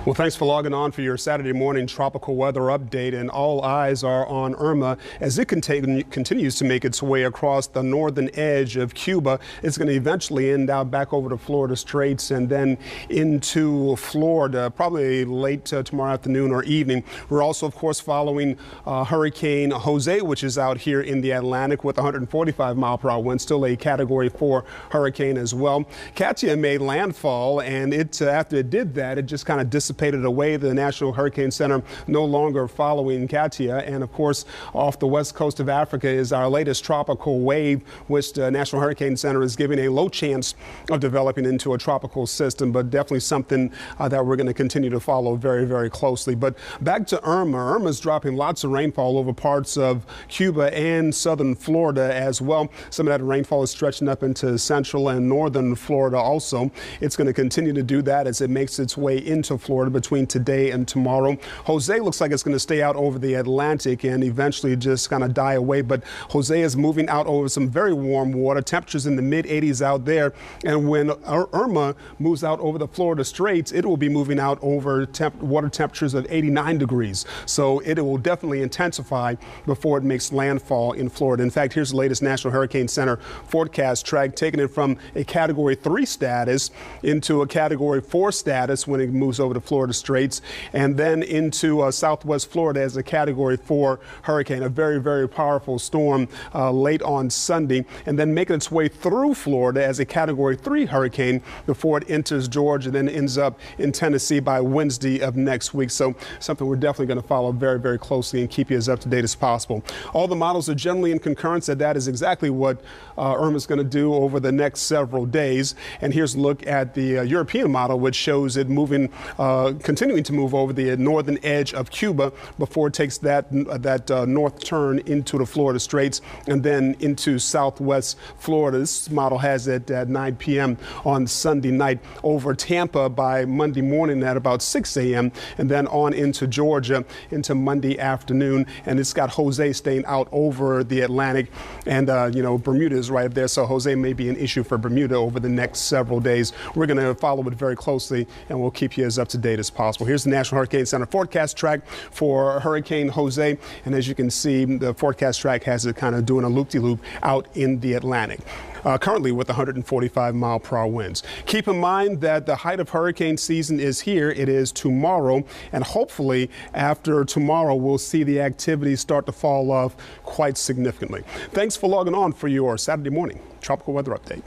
Well, thanks for logging on for your Saturday morning tropical weather update, and all eyes are on Irma as it continues to make its way across the northern edge of Cuba. It's going to eventually end out back over the Florida Straits and then into Florida, probably late tomorrow afternoon or evening. We're also, of course, following Hurricane Jose, which is out here in the Atlantic with 145-mile-per-hour wind, still a Category 4 hurricane as well. Katia made landfall, and after it did that, it just kind of dissipated away. The National Hurricane Center no longer following Katia. And of course, off the west coast of Africa is our latest tropical wave, which the National Hurricane Center is giving a low chance of developing into a tropical system, but definitely something that we're going to continue to follow very, very closely. But back to Irma. Irma's dropping lots of rainfall over parts of Cuba and southern Florida as well. Some of that rainfall is stretching up into central and northern Florida also. It's going to continue to do that as it makes its way into Florida between today and tomorrow. Jose looks like it's going to stay out over the Atlantic and eventually just kind of die away. But Jose is moving out over some very warm water, temperatures in the mid-80s out there. And when Irma moves out over the Florida Straits, it will be moving out over water temperatures of 89 degrees. So it will definitely intensify before it makes landfall in Florida. In fact, here's the latest National Hurricane Center forecast track, taking it from a Category 3 status into a Category 4 status when it moves over the Florida Straits, and then into southwest Florida as a Category 4 hurricane, a very, very powerful storm late on Sunday, and then making its way through Florida as a Category 3 hurricane before it enters Georgia, then ends up in Tennessee by Wednesday of next week. So something we're definitely going to follow very, very closely and keep you as up to date as possible. All the models are generally in concurrence that is exactly what Irma is going to do over the next several days. And here's a look at the European model, which shows it moving, continuing to move over the northern edge of Cuba before it takes that north turn into the Florida Straits and then into southwest Florida. This model has it at 9 p.m. on Sunday night, over Tampa by Monday morning at about 6 a.m. and then on into Georgia into Monday afternoon. And it's got Jose staying out over the Atlantic, and Bermuda is right there, so Jose may be an issue for Bermuda over the next several days. We're going to follow it very closely, and we'll keep you as up to date as possible. Here's the National Hurricane Center forecast track for Hurricane Jose, and as you can see, the forecast track has it kind of doing a loop-de-loop out in the Atlantic. Currently with 145-mile-per-hour winds. Keep in mind that the height of hurricane season is here. It is tomorrow, and hopefully after tomorrow we'll see the activity start to fall off quite significantly. Thanks for logging on for your Saturday morning tropical weather update.